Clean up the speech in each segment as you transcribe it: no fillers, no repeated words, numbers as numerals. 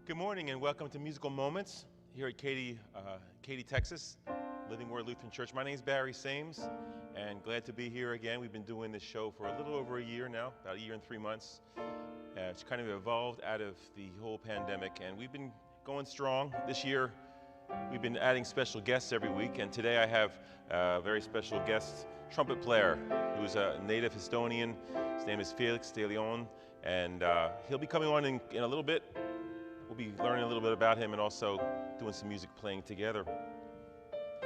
Good morning and welcome to Musical Moments here at Katy, Texas, Living Word Lutheran Church. My name is Barry Sames and glad to be here again. We've been doing this show for a little over a year now, about a year and 3 months. It's kind of evolved out of the whole pandemic and we've been going strong. This year we've been adding special guests every week, and today I have a very special guest trumpet player who's a native Estonian. His name is Felix de Leon, and he'll be coming on in a little bit. We'll be learning a little bit about him and also doing some music playing together.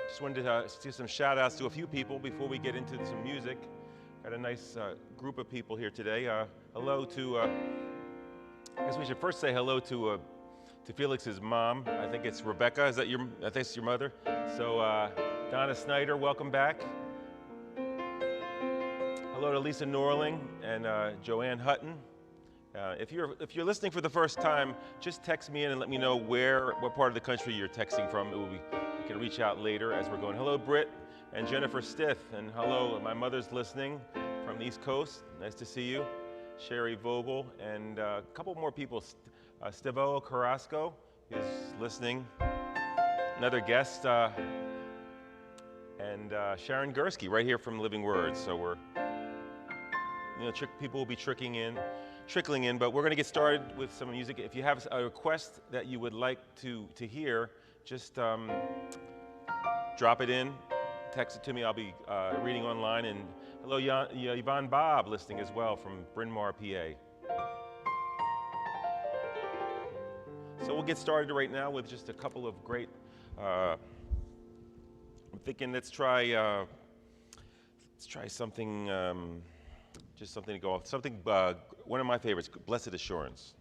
Just wanted to do some shout outs to a few people before we get into some music. Got a nice group of people here today. Hello to, I guess we should first say hello to Felix's mom. I think it's Rebecca. I think it's your mother. So Donna Snyder, welcome back. Hello to Lisa Norling and Joanne Hutton. If you're listening for the first time, just text me in and let me know what part of the country you're texting from. I can reach out later as we're going. Hello, Britt and Jennifer Stith, and hello, my mother's listening from the East Coast. Nice to see you. Sherry Vogel, and a couple more people. Stevo Carrasco is listening. Another guest, and Sharon Gursky, right here from Living Word. So people will be trickling in, but we're going to get started with some music. If you have a request that you would like to hear, just drop it in, text it to me. I'll be reading online. And hello, Yvonne Bob, listening as well from Bryn Mawr, PA. So we'll get started right now with just a couple of great. I'm thinking let's try something. Just something to go off. Something, one of my favorites, Blessed Assurance.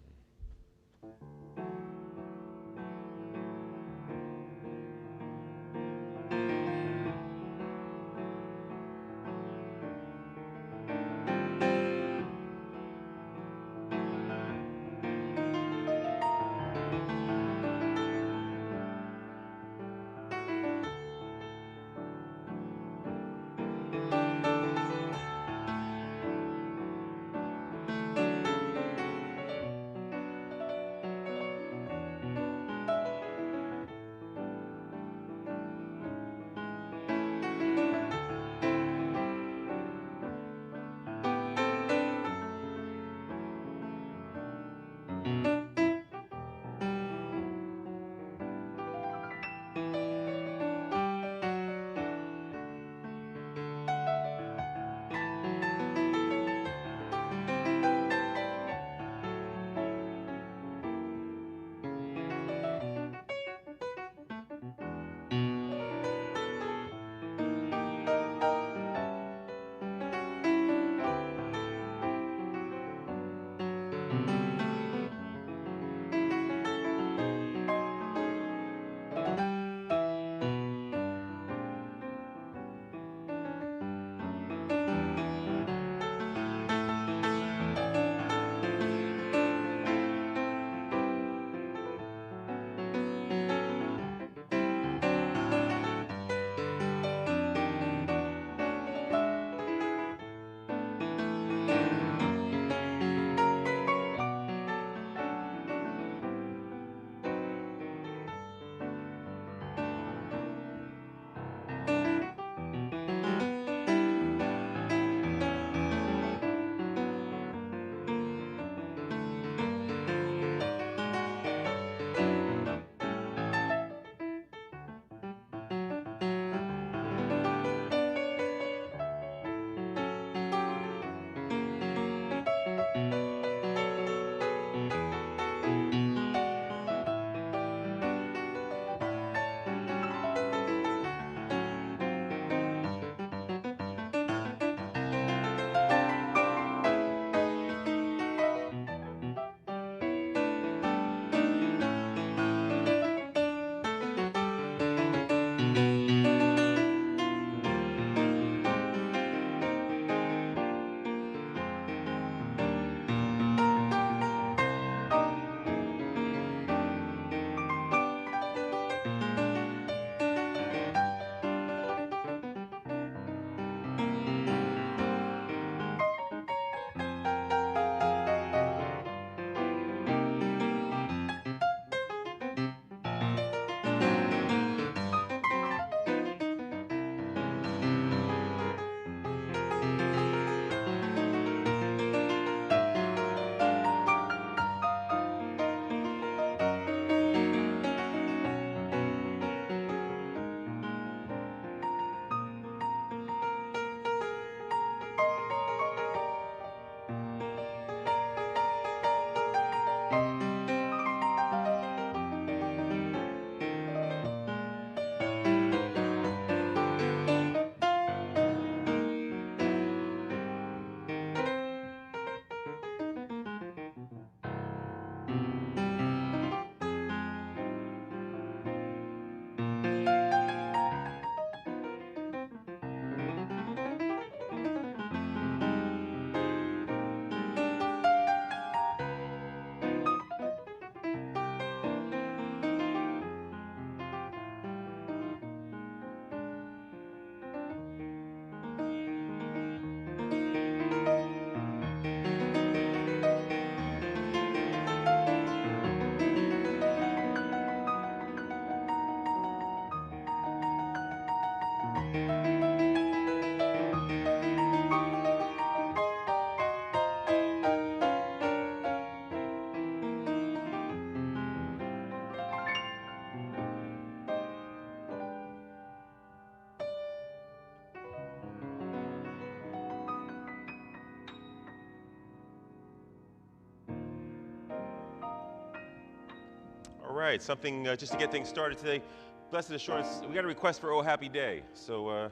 right, something just to get things started today. Blessed assurance, we got a request for Oh Happy Day. So,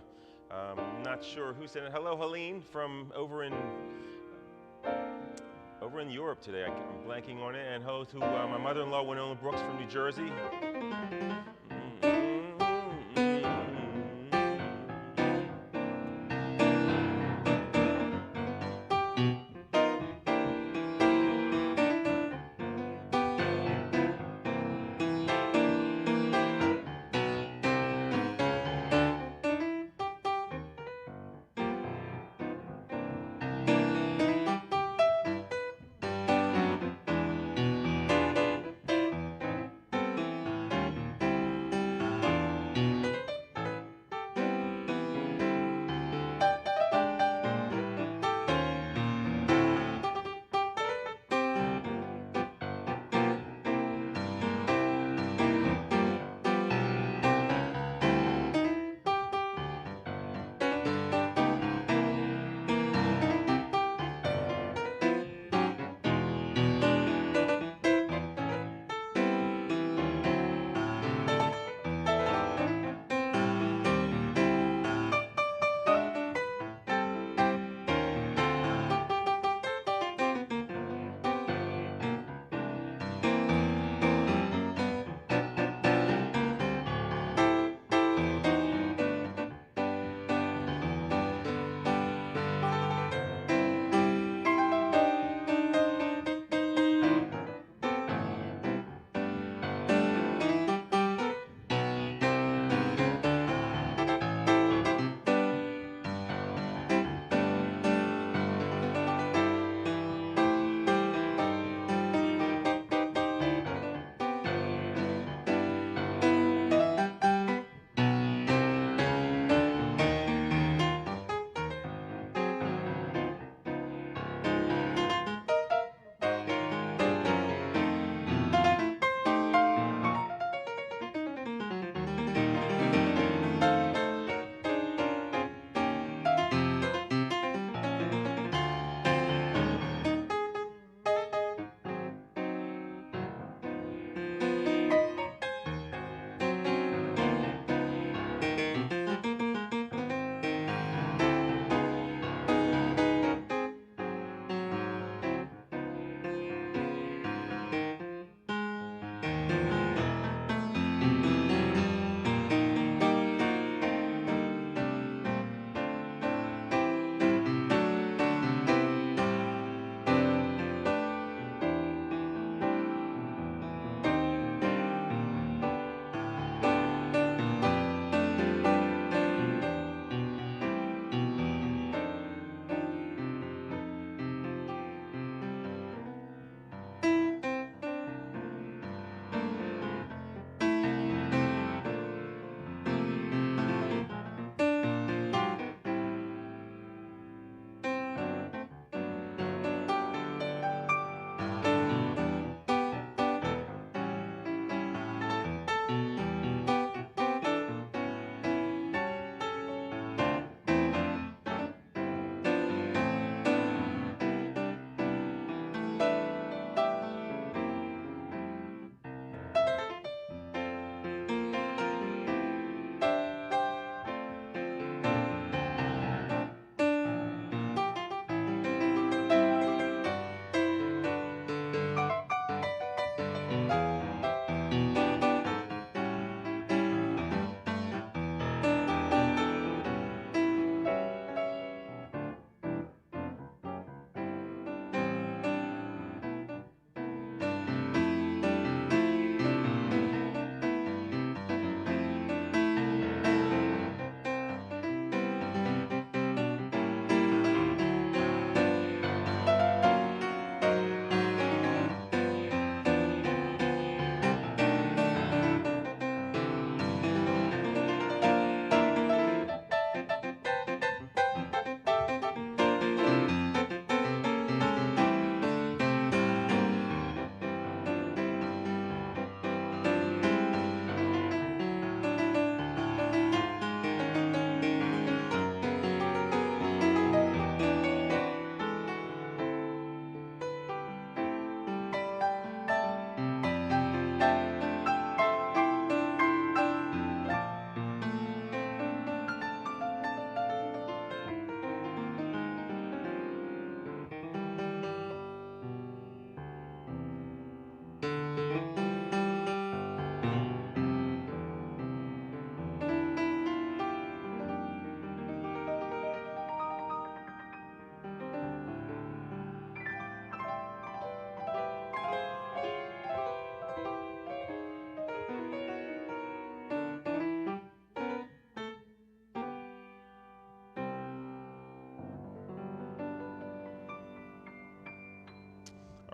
not sure who sent it. Hello, Helene from over in Europe today. I'm blanking on it. And hello to my mother-in-law, Winona Brooks from New Jersey.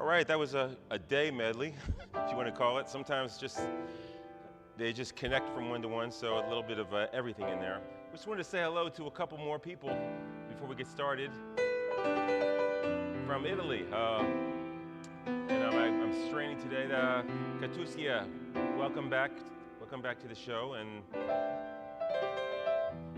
All right, that was a day medley, if you want to call it. Sometimes they just connect from one to one, so a little bit of everything in there. We just wanted to say hello to a couple more people before we get started. From Italy, and I'm straining today. Katuskia, welcome back to the show. And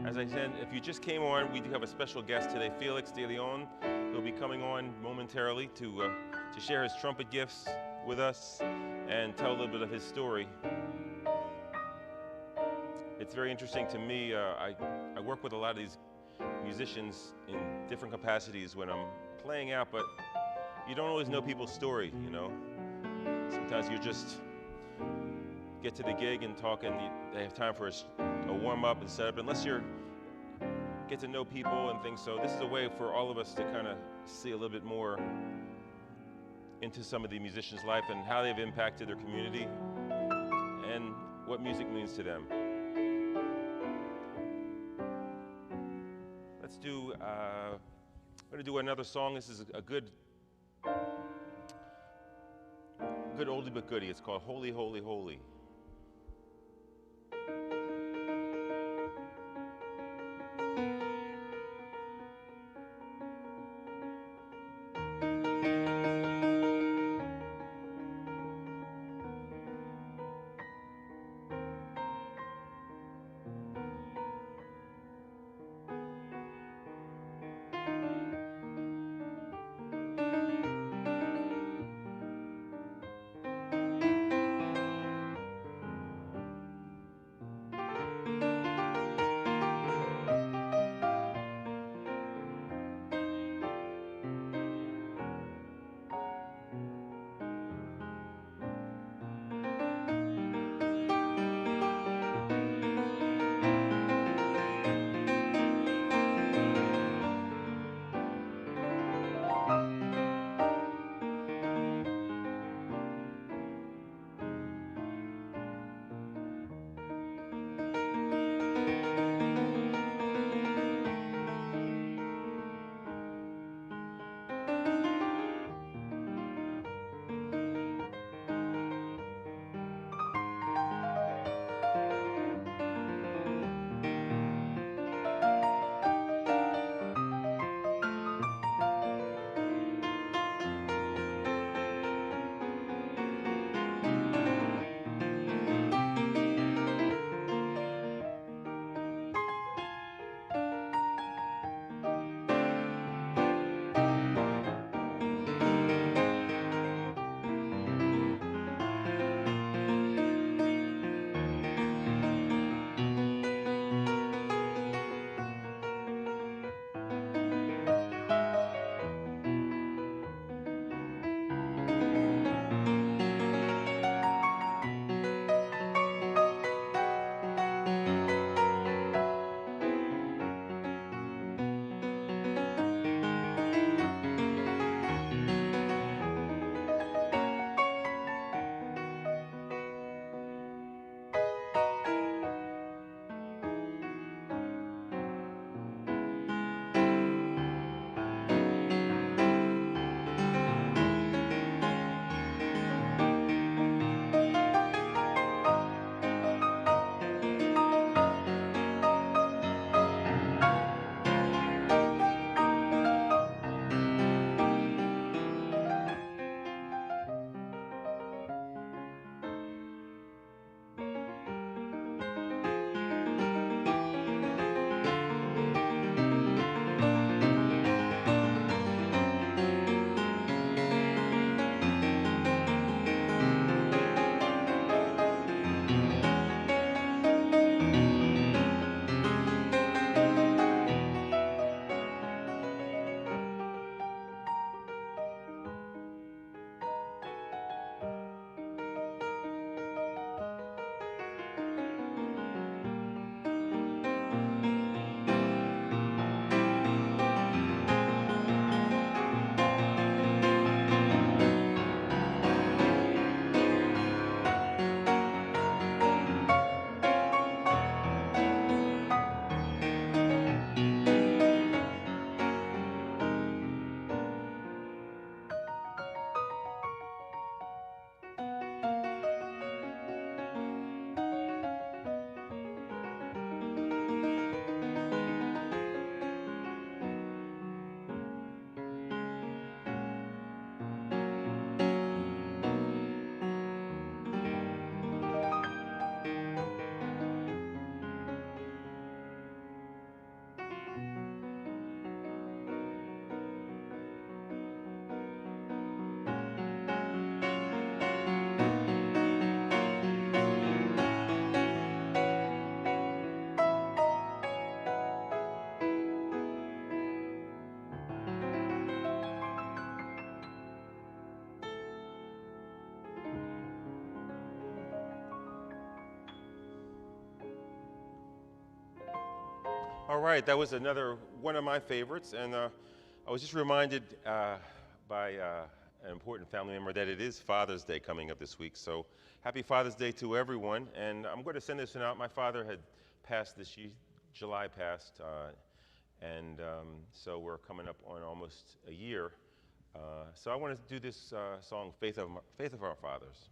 as I said, if you just came on, we do have a special guest today, Felix De Leon. He'll be coming on momentarily to share his trumpet gifts with us and tell a little bit of his story. It's very interesting to me. I work with a lot of these musicians in different capacities when I'm playing out, but you don't always know people's story, you know. Sometimes you just get to the gig and talk, and they have time for a warm-up and setup, unless you're get to know people and things. So this is a way for all of us to kind of see a little bit more into some of the musicians' life and how they've impacted their community and what music means to them. Let's do, I'm going to do another song. This is a good oldie but goodie. It's called Holy, Holy, Holy. All right, that was another one of my favorites, and I was just reminded by an important family member that it is Father's Day coming up this week. So happy Father's Day to everyone, and I'm going to send this one out. My father had passed this year, July passed, and so we're coming up on almost a year. So I want to do this song, Faith of Our Fathers.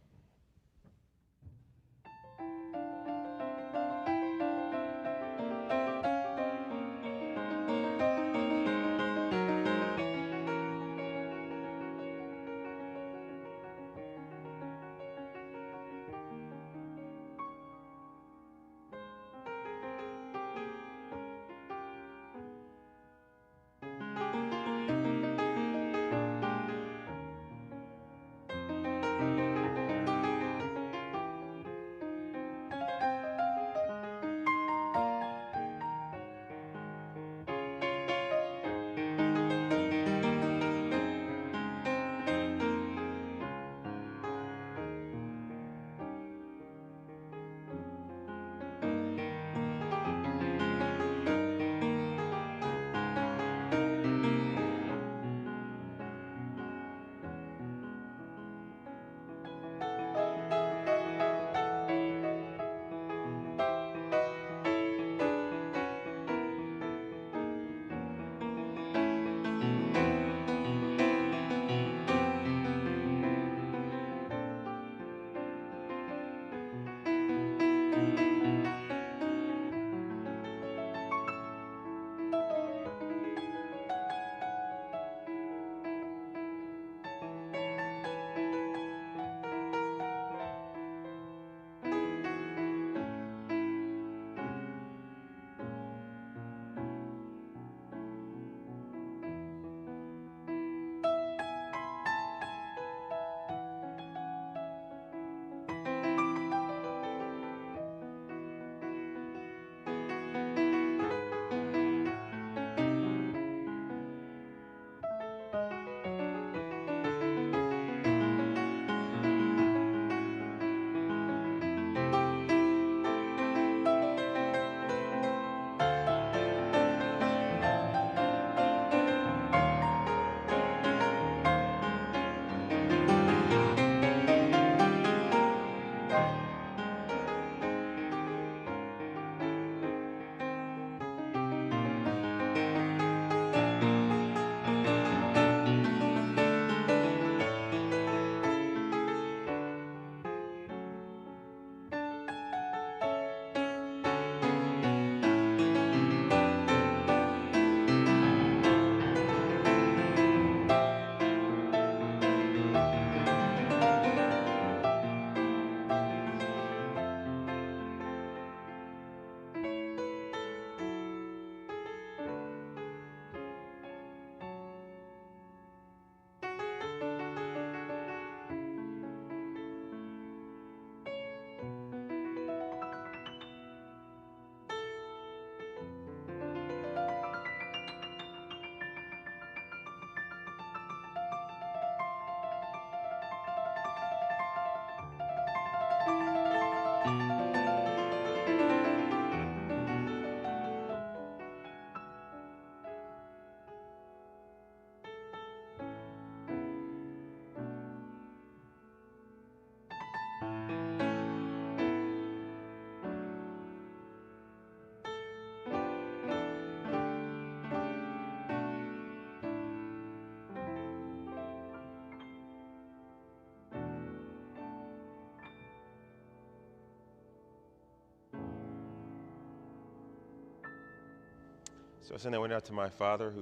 So I send that one out to my father,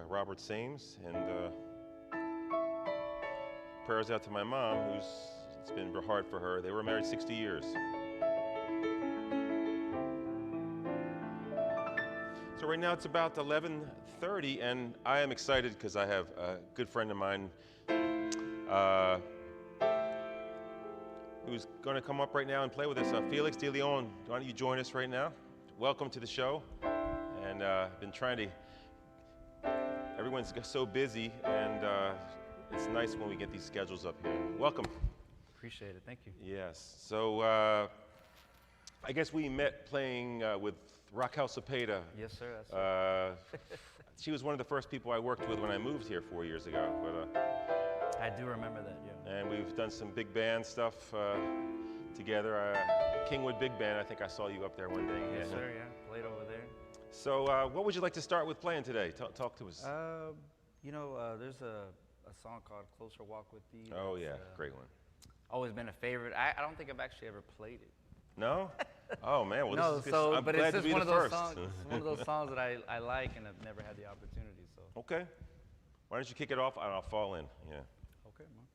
Robert Sames, and prayers out to my mom, it's been hard for her. They were married 60 years. So right now it's about 11:30, and I am excited because I have a good friend of mine who's going to come up right now and play with us. Felix De Leon, why don't you join us right now? Welcome to the show. And been trying to, everyone's so busy, and it's nice when we get these schedules up here. Welcome. Appreciate it, thank you. Yes, so I guess we met playing with Raquel Cepeda. Yes, sir. That's right. She was one of the first people I worked with when I moved here 4 years ago. But I do remember that, yeah. and we've done some big band stuff together. Kingwood Big Band, I think I saw you up there one day. Yes, sir, yeah. Played over there. So what would you like to start with playing today? Talk to us. There's a song called Closer Walk With Thee. Oh, yeah, great one. Always been a favorite. I don't think I've actually ever played it. No? Oh, man, well, No, this is so, I'm but glad it's to just be one the of those first. songs. It's one of those songs that I like and I've never had the opportunity. So. Okay. Why don't you kick it off and I'll fall in. Yeah. Okay, man.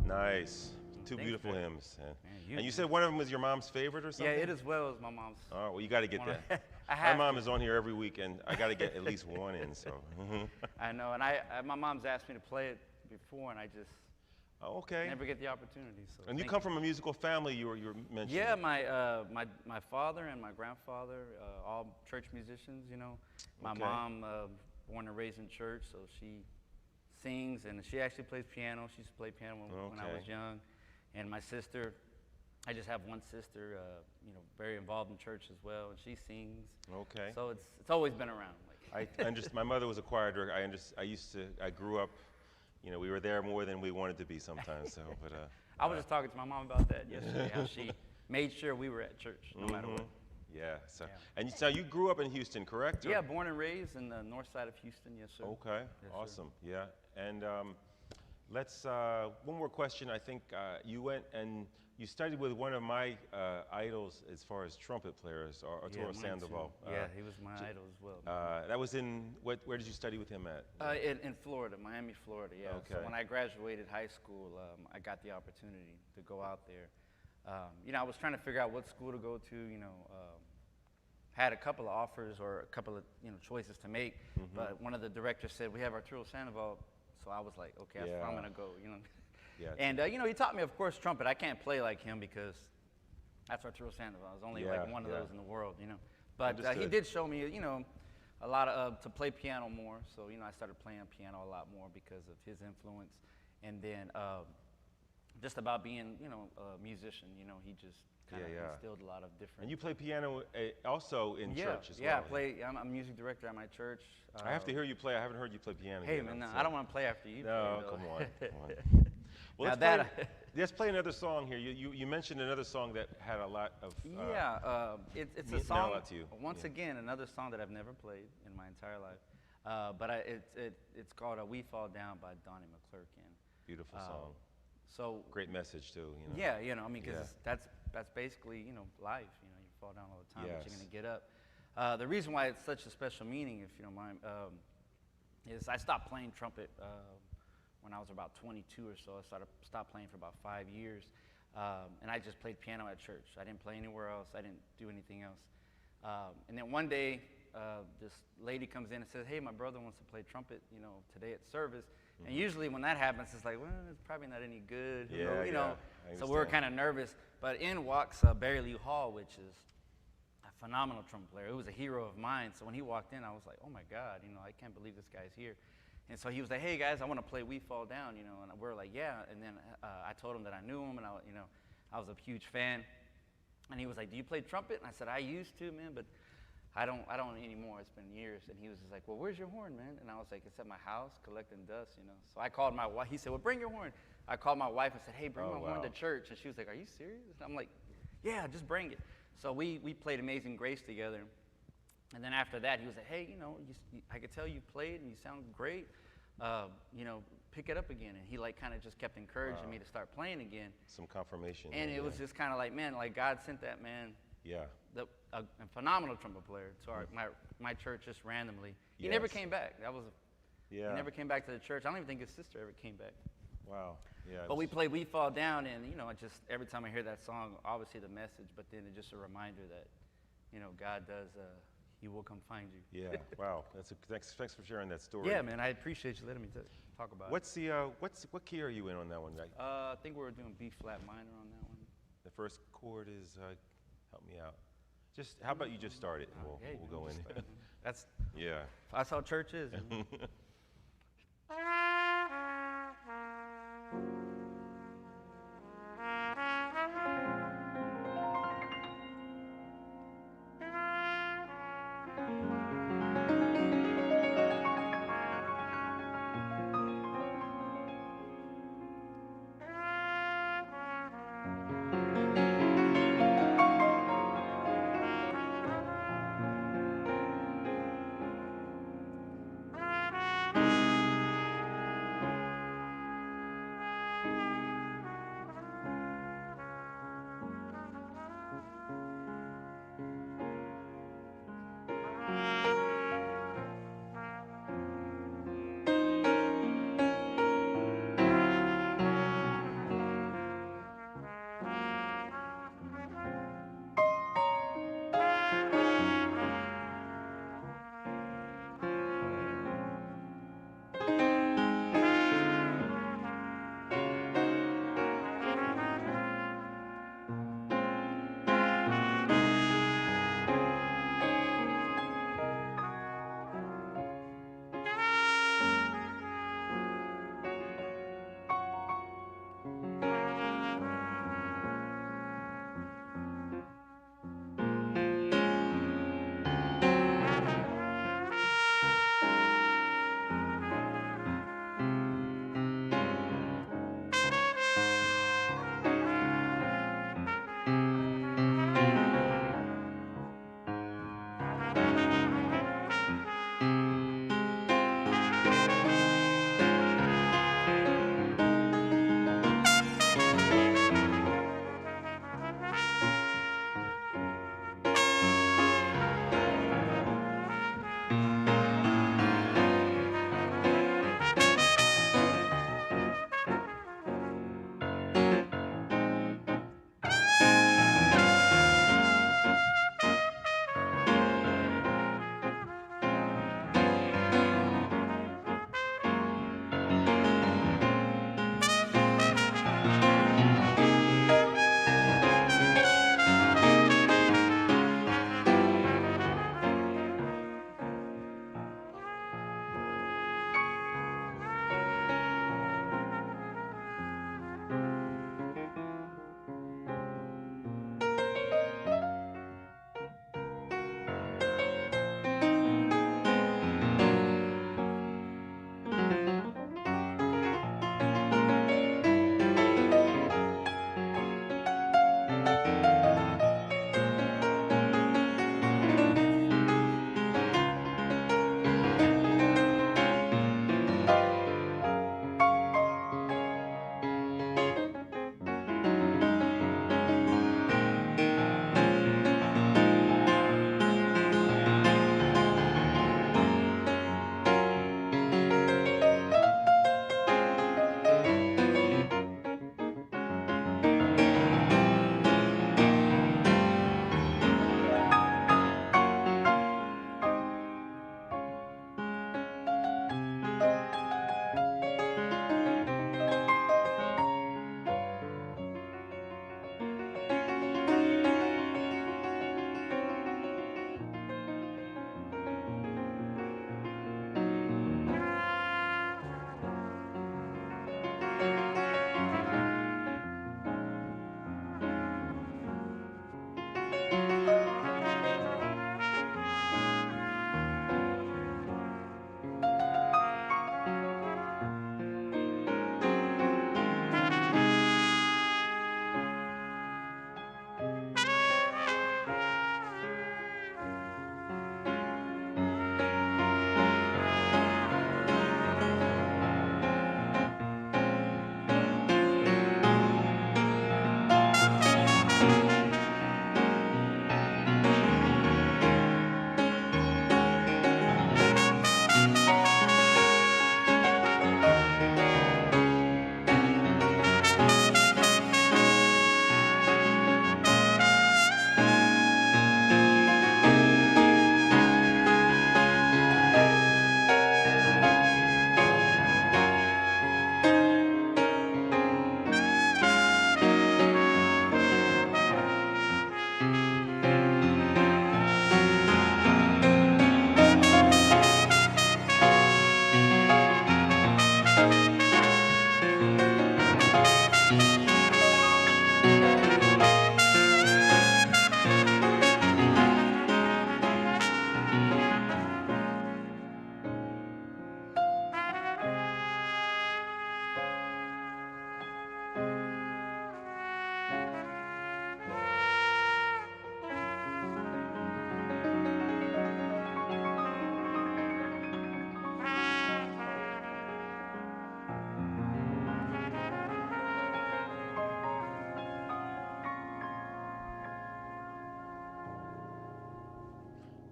Nice. Two Thanks, beautiful man. hymns. Man, And you said one of them was your mom's favorite or Yeah, something? it as well as my mom's. Oh, well, you got to get one of- that. I My have mom to. is on here every week, and I got to get at least one in. So. I know, and my mom's asked me to play it before, and I just Oh, okay. never get the opportunity. So And you thank come from a musical family. You were mentioning. Yeah, my father and my grandfather, all church musicians. You know, my Okay. mom, born and raised in church, so she sings, and she actually plays piano. She used to play piano when I was Okay. young. And my sister, I just have one sister, you know, very involved in church as well, and she sings. Okay. So it's always been around. Like. My mother was a choir director. I grew up, you know, we were there more than we wanted to be sometimes. So, but I was just talking to my mom about that yesterday, how she made sure we were at church no matter what. yeah. So, Yeah. and so you grew up in Houston, correct? Or- Yeah, born and raised in the north side of Houston, yes, sir. Okay. Yes, sir. Awesome. Yeah. And let's one more question. I think you went and you studied with one of my idols as far as trumpet players, Arturo mine Sandoval. too. Yeah, he was my idol as well. That was in where did you study with him at? In Florida, Miami, Florida, yeah. So Okay. when I graduated high school, I got the opportunity to go out there. You know, I was trying to figure out what school to go to, you know. Had a couple of offers or a couple of, you know, choices to make, but one of the directors said, we have Arturo Sandoval, so I was like, okay, that's where I'm Yeah. gonna go, you know. Yeah. And, you know, he taught me, of course, trumpet. I can't play like him because that's Arturo Sandoval. There's only like one of those in the world, you know. But he Understood. did show me, you know, a lot of, to play piano more. So, you know, I started playing piano a lot more because of his influence. And then just about being, you know, a musician, you know, he just kind of instilled a lot of different. And you play piano also in church as well. Yeah, I'm a music director at my church. I have to hear you play. I haven't heard you play piano. Hey, yet, man, no, so- I don't want to play after you. No, play, come though. on. Come on. Well, Now let's play another song here. You mentioned another song that had a lot of it's a meant a song. lot to you. Once Yeah. again, another song that I've never played in my entire life. But it's called "We Fall Down" by Donnie McClurkin. beautiful song. So Great message too. You know? yeah, you know, I mean, because Yeah. that's basically, you know, life. You know, you fall down all the time, but Yes. you're gonna get up. The reason why it's such a special meaning, if you don't mind, is I stopped playing trumpet when I was about 22 or so. I stopped playing for about 5 years, and I just played piano at church. I didn't play anywhere else. I didn't do anything else. And then one day, this lady comes in and says, "Hey, my brother wants to play trumpet, you know, today at service." And usually when that happens, it's like, well, it's probably not any good. Yeah, you know. I So we were kind understand. of nervous. But in walks Barry Lee Hall, which is a phenomenal trumpet player. He was a hero of mine. So when he walked in, I was like, oh my God, I can't believe this guy's here. And so he was like, hey guys, I want to play We Fall Down, and we're like, yeah. And then I told him that I knew him, and I was a huge fan. And he was like, do you play trumpet? And I said, I used to, man, but I don't anymore. It's been years. And he was just like, well, where's your horn, man? And I was like, it's at my house collecting dust, So I called my wife. He said, well, bring your horn. I called my wife and said, hey, bring my horn to church. And she was like, are you serious? And I'm like, yeah, just bring it. So we played Amazing Grace together. And then after that, he was like, hey, I could tell you played and you sound great. Pick it up again. And he kind of just kept encouraging me to start playing again. Some confirmation. And it was just kind of like, man, like God sent that man. Yeah. A phenomenal trumpet player to my church just randomly. He never came back. He never came back to the church. I don't even think his sister ever came back. Wow. Yeah. But we played We Fall Down, and just every time I hear that song, obviously the message, but then it's just a reminder that, God does. He will come find you. Yeah. Wow. Thanks for sharing that story. Yeah, man. I appreciate you letting me talk about it. What key are you in on that one? I think we were doing B flat minor on that one. The first chord is help me out. Just how about you just start it? And we'll go in. That's Yeah. That's how church is.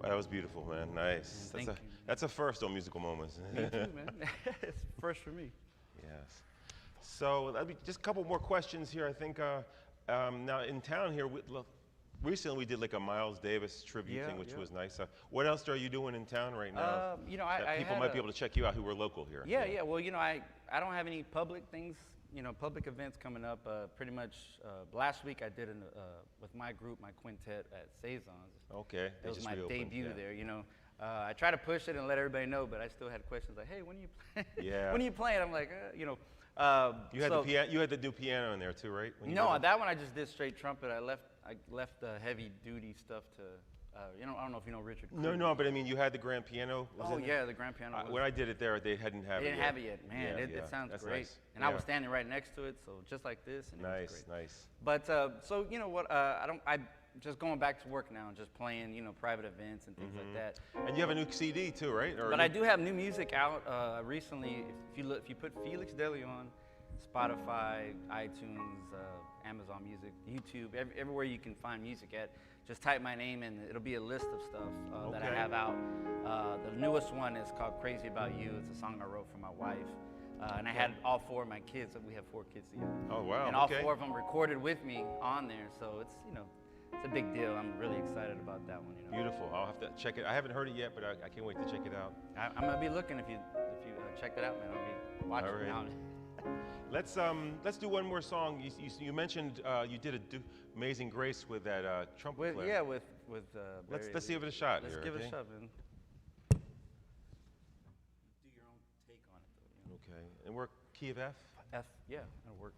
Wow, that was beautiful, man. Nice. Thank you. That's a first on Musical Moments. Me too, man. It's first for me. Yes. So just a couple more questions here. I think now in town here, recently we did like a Miles Davis tribute thing, which was nice. What else are you doing in town right now? You know, that people might be able to check you out who are local here. Yeah. Well, you know, I don't have any public things, you know, public events coming up. Pretty much last week I did with my group, my quintet at Saisons. Okay. It was my debut there, you know. I try to push it and let everybody know, but I still had questions like, hey, when are you playing? Yeah. When are you playing? I'm like, you know. You had to do piano in there too, right? No, that one I just did straight trumpet. I left the heavy duty stuff to, you know, I don't know if you know Richard. No, but I mean, you had the grand piano. The grand piano. When I did it there, they hadn't have it. They didn't have it yet, man. It sounds That's great. nice. And I was standing right next to it, so just like this, and it was great. Nice. But so you know what? I'm just going back to work now and just playing, you know, private events and things like that. And you have a new CD too, right? But I do have new music out recently. If you put Felix Deli on Spotify, iTunes, Amazon Music, YouTube, everywhere you can find music at, just type my name and it'll be a list of stuff that I have out. The newest one is called Crazy About You. It's a song I wrote for my wife. And I had all four of my kids. We have 4 kids together. Oh, wow. And all 4 of them recorded with me on there. So it's, you know, it's a big deal. I'm really excited about that one. You know. Beautiful. I'll have to check it. I haven't heard it yet, but I can't wait to check it out. I'm gonna be looking if you check that out, man. I'll be watching All right. now. Let's do one more song. You mentioned you did Amazing Grace with that trumpet player. Yeah, with Let's give it a shot. Let's here, give okay? it a shot, man. Do your own take on it, though. You know? Okay. And we're key of F. F, yeah, that'll work.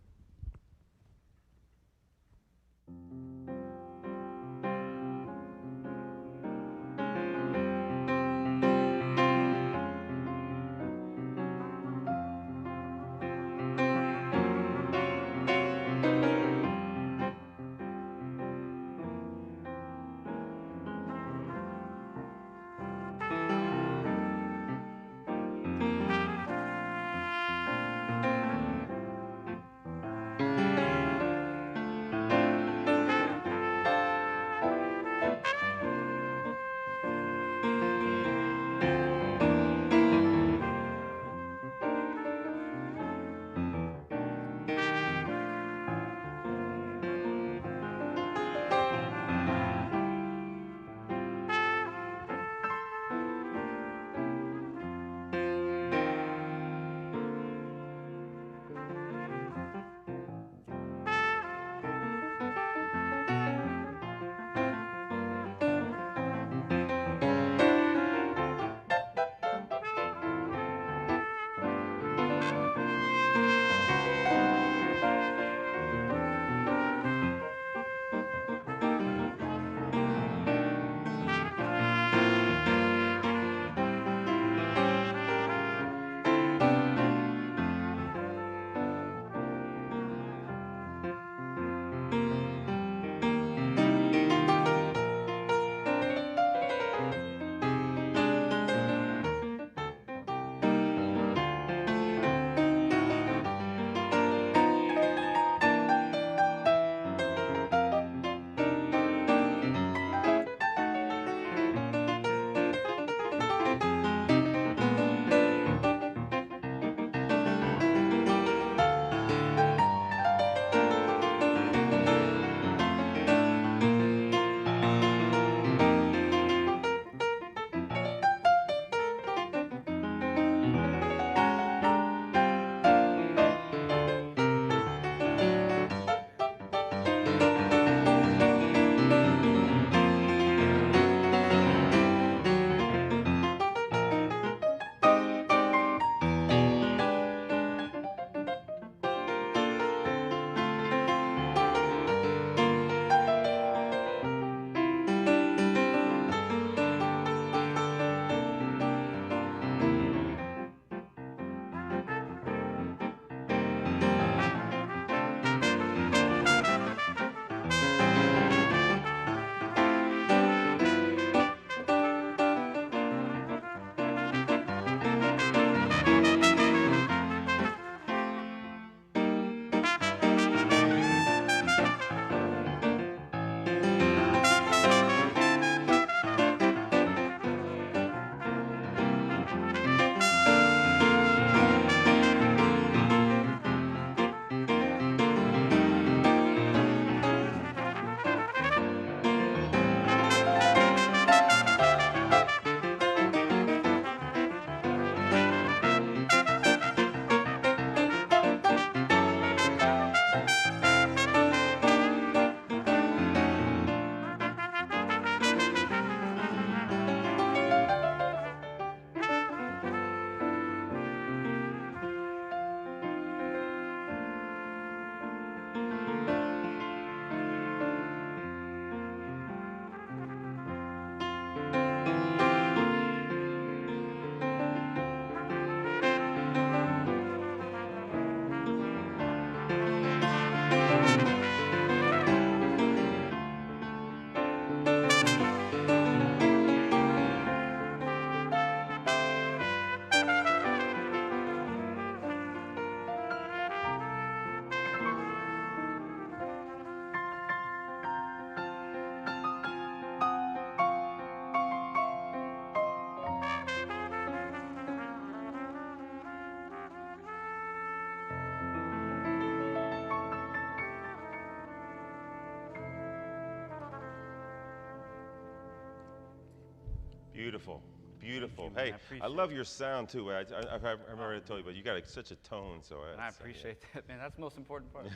Beautiful, beautiful. Thank you, man. Hey, I I appreciate love it. your sound too. I remember I told you, but you got such a tone. So And I appreciate that, man. That's the most important part.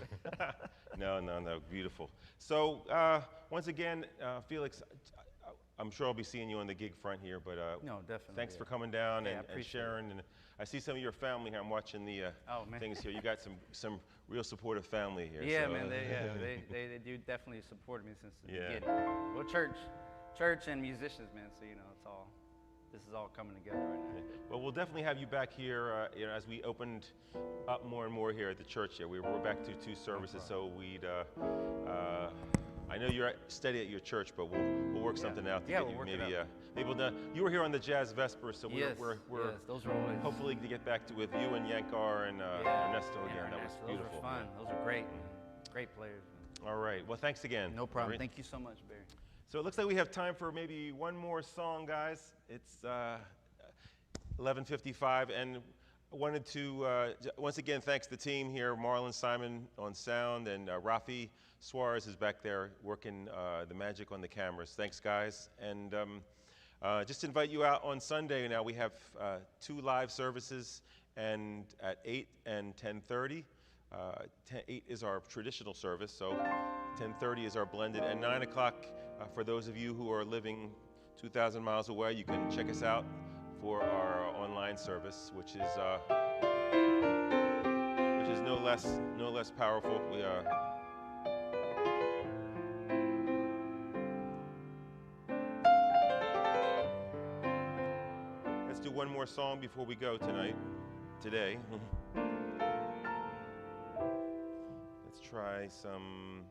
no, beautiful. So once again, Felix, I'm sure I'll be seeing you on the gig front here. But No, definitely. thanks yeah. for coming down Hey, I and appreciate it. sharing. And I see some of your family here. I'm watching the Oh, man. things here. You got some real supportive family here. Yeah, so, man. They do definitely support me since the Yeah. beginning. Well, church and musicians, man. So this is all coming together right now. Well, we'll definitely have you back here as we opened up more and more here at the church here. We're back to 2 services, so we'd. I know you're steady at your church, but we'll work something out to Yeah, get we'll you work it maybe. out. Maybe you were here on the Jazz Vespers, so Yes, we're those are always hopefully to get back with you and Yankar and Ernesto again. Yeah, That was Ernesto, beautiful. Those were fun. Those are great, great players. Man. All right. Well, thanks again. No problem. Barry. Thank you so much, Barry. So it looks like we have time for maybe one more song, guys. It's 11:55, and I wanted to once again thanks the team here, Marlon Simon on sound, and Rafi Suarez is back there working the magic on the cameras. Thanks, guys. And just invite you out on Sunday. Now we have 2 live services, and at 8 and 10:30. 8 is our traditional service, so 10:30 is our blended, and 9 o'clock for those of you who are living 2,000 miles away. You can check us out for our online service, which is no less powerful. We Let's do one more song before we go today. Let's try some.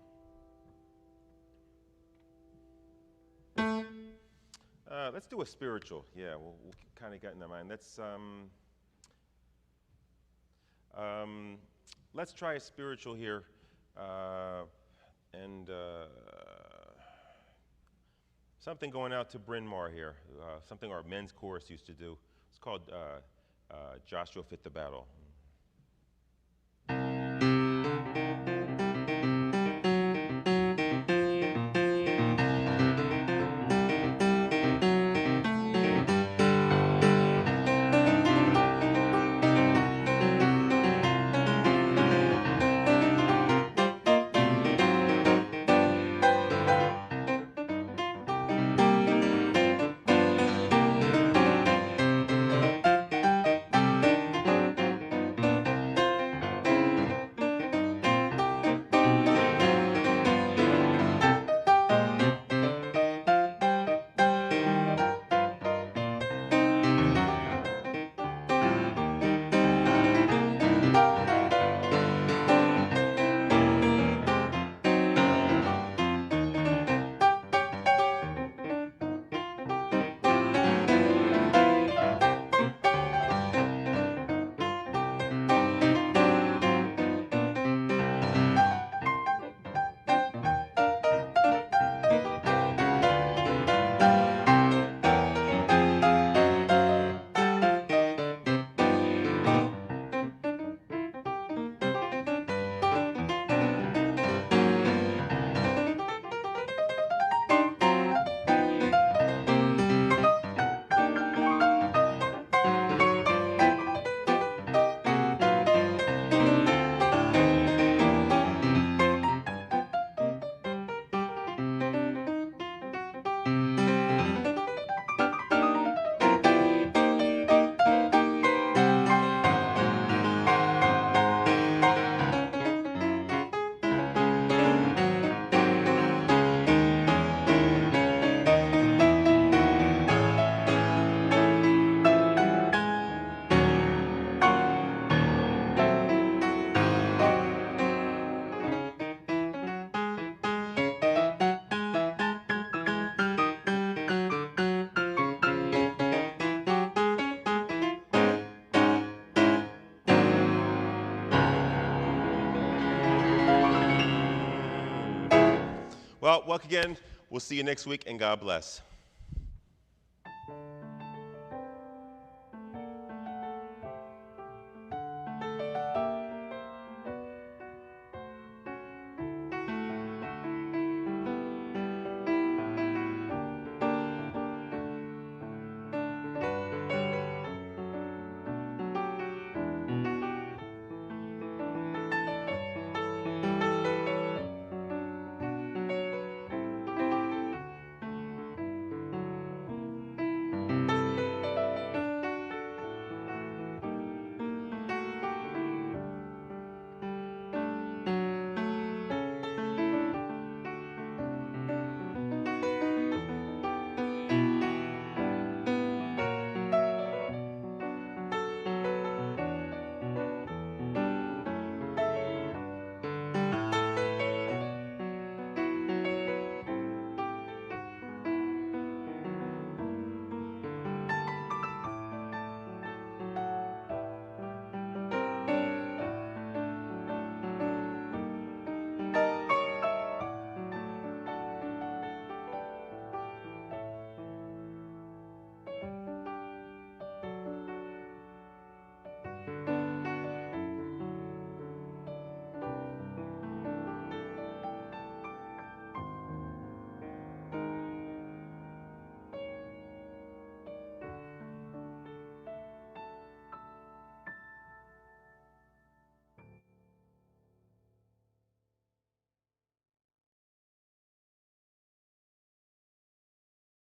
Let's do a spiritual. Yeah, we'll kind of get in our mind. Let's try a spiritual here, and something going out to Bryn Mawr here. Something our men's chorus used to do. It's called "Joshua Fit the Battle." Well, once again, we'll see you next week, and God bless.